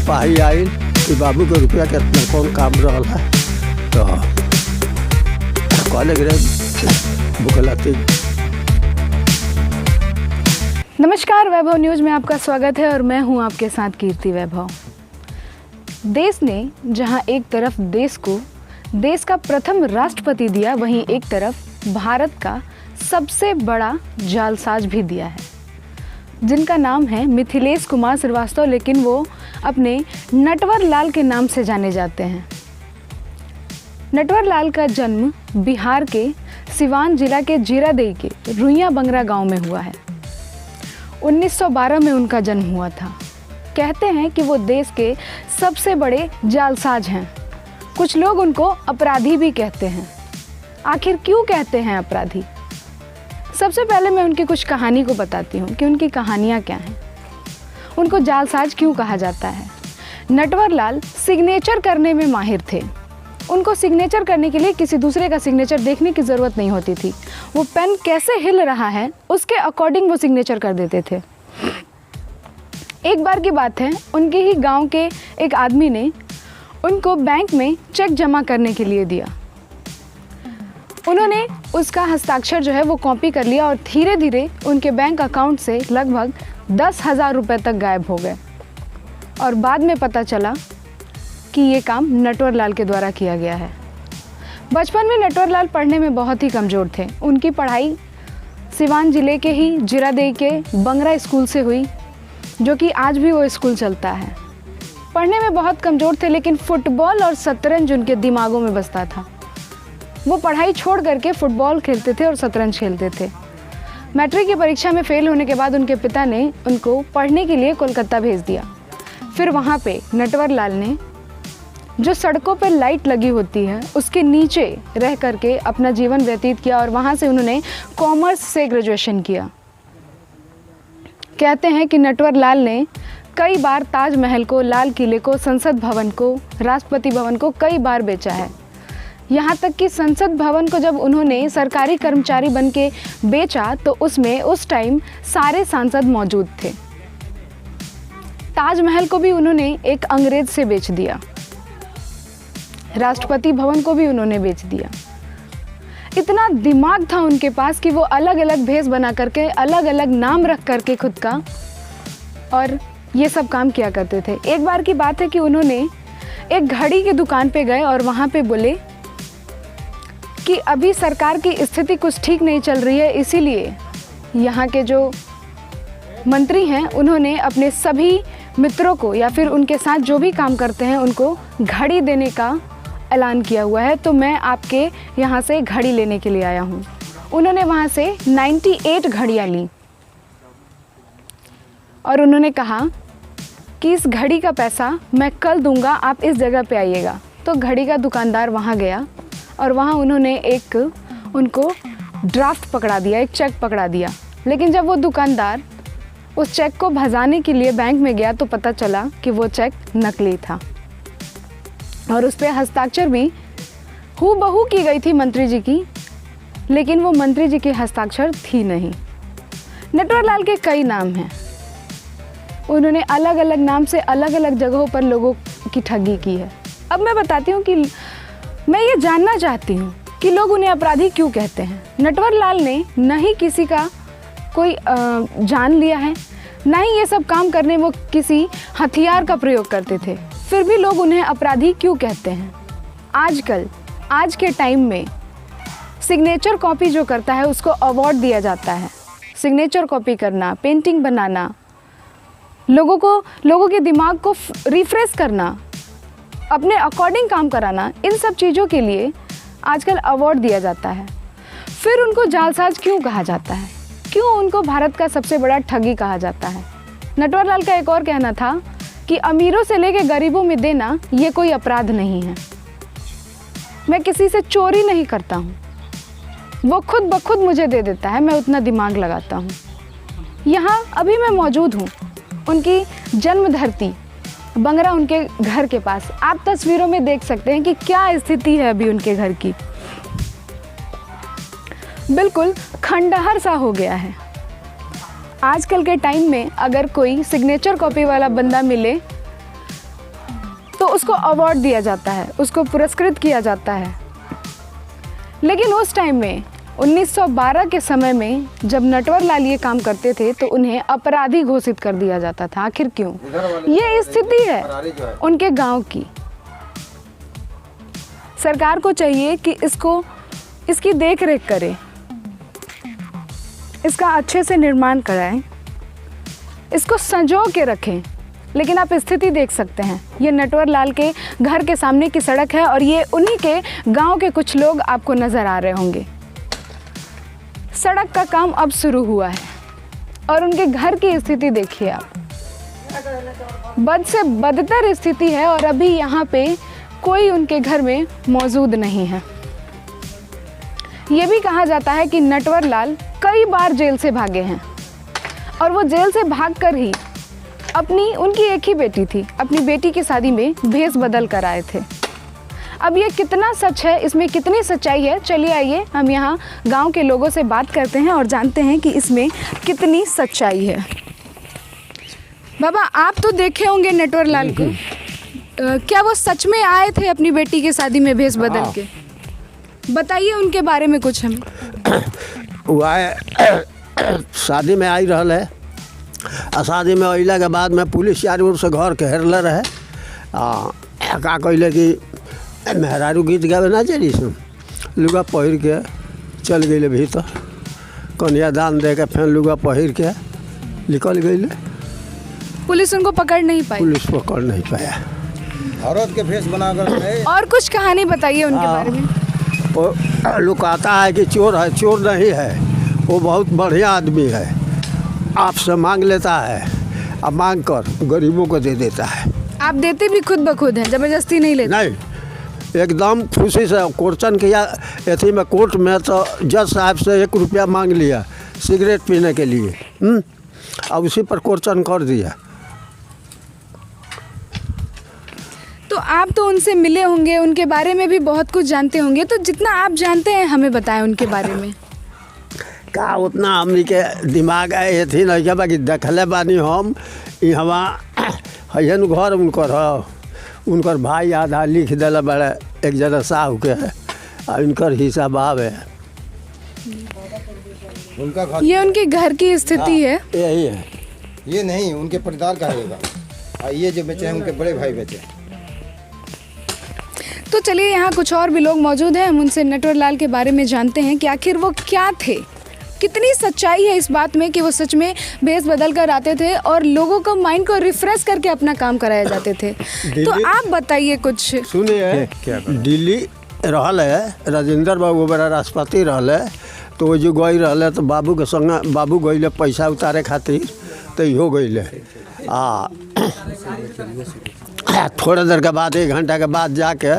सिपाही आई कि बाबू के रुपया कितना कौन काम रहा है, तो कहले गिरे बुकलाती। नमस्कार, वैभव न्यूज़ में आपका स्वागत है और मैं हूं आपके साथ कीर्ति वैभव। देश ने जहां एक तरफ देश को देश का प्रथम राष्ट्रपति दिया, वहीं एक तरफ भारत का सबसे बड़ा जालसाज भी दिया है, जिनका नाम है मिथिलेश कुमार श्रीवास्तव, लेकिन वो अपने नटवर लाल के नाम से जाने जाते हैं। नटवर लाल का जन्म बिहार के सिवान जिला के जीरादेई के रुइया बंगरा गांव में हुआ है। 1912 में उनका जन्म हुआ था। कहते हैं कि वो देश के सबसे बड़े जालसाज हैं। कुछ लोग उनको अपराधी भी कहते हैं। आखिर क्यों कहते हैं अपराधी? सबसे पहले मैं उनकी कुछ कहानी को बताती हूँ कि उनकी कहानियाँ क्या हैं, उनको जालसाज क्यों कहा जाता है। नटवर लाल सिग्नेचर करने में माहिर थे। उनको सिग्नेचर करने के लिए किसी दूसरे का सिग्नेचर देखने की ज़रूरत नहीं होती थी। वो पेन कैसे हिल रहा है उसके अकॉर्डिंग वो सिग्नेचर कर देते थे। एक बार की बात है, उनके ही गांव के एक आदमी ने उनको बैंक में चेक जमा करने के लिए दिया। उन्होंने उसका हस्ताक्षर जो है वो कॉपी कर लिया और धीरे धीरे उनके बैंक अकाउंट से लगभग 10,000 रुपये तक गायब हो गए। और बाद में पता चला कि ये काम नटवर लाल के द्वारा किया गया है। बचपन में नटवर लाल पढ़ने में बहुत ही कमज़ोर थे। उनकी पढ़ाई सिवान जिले के ही जीरादेई के बंगरा स्कूल से हुई, जो कि आज भी वो स्कूल चलता है। पढ़ने में बहुत कमज़ोर थे, लेकिन फुटबॉल और शतरंज उनके दिमागों में बसता था। वो पढ़ाई छोड़ करके फुटबॉल खेलते थे और शतरंज खेलते थे। मैट्रिक की परीक्षा में फेल होने के बाद उनके पिता ने उनको पढ़ने के लिए कोलकाता भेज दिया। फिर वहाँ पे नटवर लाल ने जो सड़कों पर लाइट लगी होती है उसके नीचे रह करके अपना जीवन व्यतीत किया और वहाँ से उन्होंने कॉमर्स से ग्रेजुएशन किया। कहते हैं कि नटवर लाल ने कई बार ताजमहल को, लाल किले को, संसद भवन को, राष्ट्रपति भवन को कई बार बेचा है। यहाँ तक कि संसद भवन को जब उन्होंने सरकारी कर्मचारी बन के बेचा तो उसमें उस टाइम सारे सांसद मौजूद थे। ताजमहल को भी उन्होंने एक अंग्रेज से बेच दिया। राष्ट्रपति भवन को भी उन्होंने बेच दिया। इतना दिमाग था उनके पास कि वो अलग अलग भेष बना करके, अलग अलग नाम रख करके खुद का, और ये सब काम किया करते थे। एक बार की बात है कि उन्होंने एक घड़ी की दुकान पे गए और वहाँ पे बोले कि अभी सरकार की स्थिति कुछ ठीक नहीं चल रही है, इसीलिए यहाँ के जो मंत्री हैं उन्होंने अपने सभी मित्रों को या फिर उनके साथ जो भी काम करते हैं उनको घड़ी देने का ऐलान किया हुआ है, तो मैं आपके यहाँ से घड़ी लेने के लिए आया हूँ। उन्होंने वहाँ से 98 घड़ियाँ ली और उन्होंने कहा कि इस घड़ी का पैसा मैं कल दूंगा, आप इस जगह पे आइएगा। तो घड़ी का दुकानदार वहाँ गया और वहाँ उन्होंने उनको ड्राफ्ट पकड़ा दिया, एक चेक पकड़ा दिया। लेकिन जब वो दुकानदार उस चेक को भजाने के लिए बैंक में गया तो पता चला कि वो चेक नकली था और उस पर हस्ताक्षर भी हूबहू की गई थी मंत्री जी की, लेकिन वो मंत्री जी की हस्ताक्षर थी नहीं। नटवर लाल के कई नाम हैं। उन्होंने अलग अलग नाम से अलग अलग जगहों पर लोगों की ठगी की है। अब मैं बताती हूँ कि मैं ये जानना चाहती हूँ कि लोग उन्हें अपराधी क्यों कहते हैं। नटवर लाल ने न ही किसी का कोई जान लिया है, ना ही ये सब काम करने वो किसी हथियार का प्रयोग करते थे, फिर भी लोग उन्हें अपराधी क्यों कहते हैं। आज के टाइम में सिग्नेचर कॉपी जो करता है उसको अवार्ड दिया जाता है। सिग्नेचर कॉपी करना, पेंटिंग बनाना, लोगों के दिमाग को रिफ्रेश करना, अपने अकॉर्डिंग काम कराना, इन सब चीज़ों के लिए आजकल अवार्ड दिया जाता है। फिर उनको जालसाज क्यों कहा जाता है? क्यों उनको भारत का सबसे बड़ा ठगी कहा जाता है? नटवर लाल का एक और कहना था कि अमीरों से लेके गरीबों में देना ये कोई अपराध नहीं है। मैं किसी से चोरी नहीं करता हूँ, वो खुद ब खुद मुझे दे देता है, मैं उतना दिमाग लगाता हूँ। यहाँ अभी मैं मौजूद हूँ उनकी जन्म धरती बंगरा, उनके घर के पास। आप तस्वीरों में देख सकते हैं कि क्या स्थिति है अभी उनके घर की। बिल्कुल खंडहर सा हो गया है। आजकल के टाइम में अगर कोई सिग्नेचर कॉपी वाला बंदा मिले उसको अवार्ड दिया जाता है, उसको पुरस्कृत किया जाता है। लेकिन उस टाइम में 1912 के समय में जब नटवर लाल ये काम करते थे तो उन्हें अपराधी घोषित कर दिया जाता था। आखिर क्यों? ये स्थिति है उनके गांव की। सरकार को चाहिए कि इसकी देख रेख करे, इसका अच्छे से निर्माण कराएं, इसको संजो के रखें। लेकिन आप स्थिति देख सकते हैं, ये नटवर लाल के घर के सामने की सड़क है और ये उन्हीं के गांव के कुछ लोग आपको नज़र आ रहे होंगे। सड़क का काम अब शुरू हुआ है और उनके घर की स्थिति देखिए आप, बद से बदतर स्थिति है और अभी यहाँ पे कोई उनके घर में मौजूद नहीं है। ये भी कहा जाता है कि नटवर लाल कई बार जेल से भागे हैं और वो जेल से भागकर ही उनकी एक ही बेटी थी, अपनी बेटी की शादी में भेष बदल कर आए थे। अब ये कितना सच है, इसमें कितनी सच्चाई है, चलिए आइए हम यहाँ गांव के लोगों से बात करते हैं और जानते हैं कि इसमें कितनी सच्चाई है। बाबा, आप तो देखे होंगे नटवर लाल को, क्या वो सच में आए थे अपनी बेटी की शादी में भेष बदल के? बताइए उनके बारे में कुछ हमें। वो आए शादी में आई रहल है आ शादी में अइला के बाद में पुलिस चारों ओर से घर घेरले रहे। का कहले कि मेहरारू गीत गावे ना चली सुन, लुगा पहिर के चल गए भीतर, कन्यादान दे के फिर लुगा पहिर के निकल गए। पुलिस उनको पकड़ नहीं पाई? पुलिस पकड़ नहीं पाया। औरत के भेष बनाकर। और कुछ कहानी बताइए उनके बारे में। वो लोग कहता है कि चोर है, चोर नहीं है, वो बहुत बढ़िया आदमी है, आपसे मांग लेता है, अब मांग कर गरीबों को दे देता है। आप देते भी खुद ब खुद हैं, जबरदस्ती नहीं लेते? नहीं, एकदम खुशी से क्वेश्चन किया एथी में कोर्ट में, तो जज साहब से 1 रुपया मांग लिया सिगरेट पीने के लिए, और उसी पर क्वेश्चन कर दिया। तो आप तो उनसे मिले होंगे, उनके बारे में भी बहुत कुछ जानते होंगे, तो जितना आप जानते हैं हमें बताएं उनके बारे में। का उतना हमनी के दिमाग है थी नहीं क्या बाकी देखले बानी हम यहाँ हन घर उनकर भाई आधा लिख दिला बड़े एक जना साहू के है, इनकर हिसाब आवे। उनका घर, ये उनके घर की स्थिति है। यही है, ये नहीं उनके परिवार का रहेगा। ये जो बचे हैं उनके बड़े भाई बचे। तो चलिए यहाँ कुछ और भी लोग मौजूद हैं, हम उनसे नटवर लाल के बारे में जानते हैं कि आखिर वो क्या थे, कितनी सच्चाई है इस बात में कि वो सच में भेष बदल कर आते थे और लोगों को माइंड को रिफ्रेश करके अपना काम कराया जाते थे। तो आप बताइए कुछ। सुनिए, दिल्ली रहल है, राजेंद्र बाबू बड़ा राष्ट्रपति रहल है, तो वो जो गई रहल तो बाबू के संग बाबू गई पैसा उतारे खातिर, तो इहो गई। थोड़ा देर के बाद 1 घंटा के बाद जाके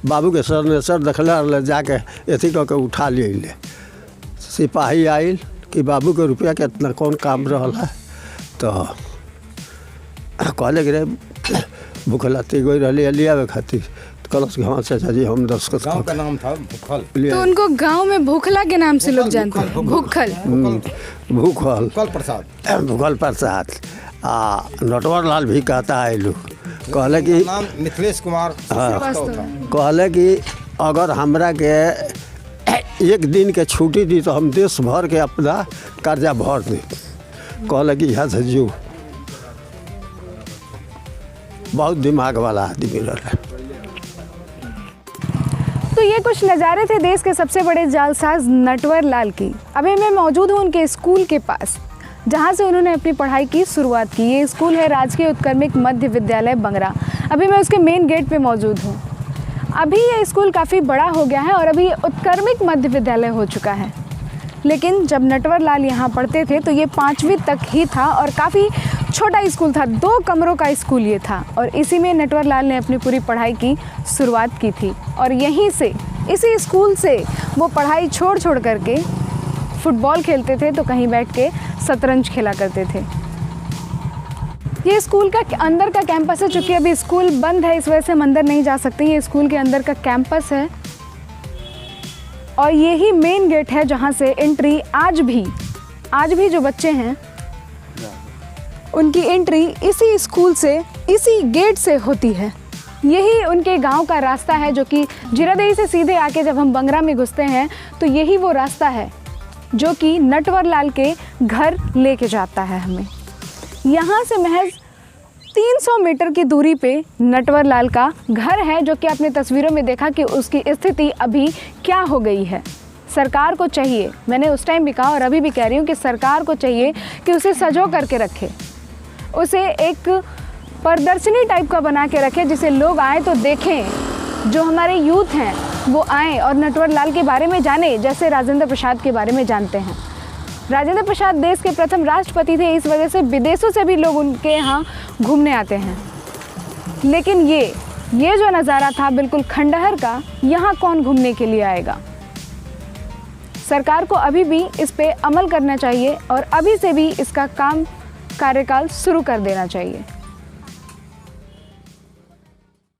बाबू के सर ने सर देखल जाके अथी कह के उठा लिए। सिपाही आयल कि बाबू के रुपया के इतना कौन काम रहल है, तो कहले रे भूखलाती गई रही लियावे खातिर, कलश के हाँ चाचा जी हम 10 गाँव का नाम था भूखल। तो उनको गांव में भूखला के नाम से लोग जानते हैं। भूखल भूखल प्रसाद। नटवर लाल भी कहता है लोग, कहले कि नाम मिथिलेश कुमार। कहले कि अगर हमरा के 1 दिन के छुट्टी दी तो हम देश भर के अपना कर्जा भर दी। कहले कि यहाँ से जो बहुत दिमाग वाला आदमी रहा। तो ये कुछ नज़ारे थे देश के सबसे बड़े जालसाज नटवर लाल की। अभी मैं मौजूद हूँ उनके स्कूल के पास, जहाँ से उन्होंने अपनी पढ़ाई की शुरुआत की। ये स्कूल है राजकीय उत्क्रमिक मध्य विद्यालय बंगरा। अभी मैं उसके मेन गेट पे मौजूद हूँ। अभी ये स्कूल काफ़ी बड़ा हो गया है और अभी उत्क्रमिक मध्य विद्यालय हो चुका है, लेकिन जब नटवर लाल यहाँ पढ़ते थे तो ये 5वीं तक ही था और काफ़ी छोटा स्कूल था, 2 कमरों का स्कूल ये था। और इसी में नटवर लाल ने अपनी पूरी पढ़ाई की शुरुआत की थी और यहीं से, इसी स्कूल से वो पढ़ाई छोड़ करके फुटबॉल खेलते थे तो कहीं बैठ के शतरंज खेला करते थे। ये स्कूल का अंदर का कैंपस है, चूँकि अभी स्कूल बंद है इस वजह से हम अंदर नहीं जा सकते। ये स्कूल के अंदर का कैंपस है और यही मेन गेट है जहाँ से एंट्री आज भी जो बच्चे हैं उनकी एंट्री इसी स्कूल से, इसी गेट से होती है। यही उनके गांव का रास्ता है, जो कि जीरादेई से सीधे आके जब हम बंगरा में घुसते हैं तो यही वो रास्ता है जो कि नटवर लाल के घर लेके जाता है हमें। यहाँ से महज 300 मीटर की दूरी पे नटवर लाल का घर है, जो कि आपने तस्वीरों में देखा कि उसकी स्थिति अभी क्या हो गई है। सरकार को चाहिए, मैंने उस टाइम भी कहा और अभी भी कह रही हूँ कि सरकार को चाहिए कि उसे सजो करके रखे, उसे एक प्रदर्शनी टाइप का बना के रखे, जिसे लोग आए तो देखें, जो हमारे यूथ हैं वो आएँ और नटवर लाल के बारे में जाने, जैसे राजेंद्र प्रसाद के बारे में जानते हैं। राजेंद्र प्रसाद देश के प्रथम राष्ट्रपति थे, इस वजह से विदेशों से भी लोग उनके यहाँ घूमने आते हैं। लेकिन ये जो नज़ारा था बिल्कुल खंडहर का, यहाँ कौन घूमने के लिए आएगा? सरकार को अभी भी इस पे अमल करना चाहिए और अभी से भी इसका कार्यकाल शुरू कर देना चाहिए।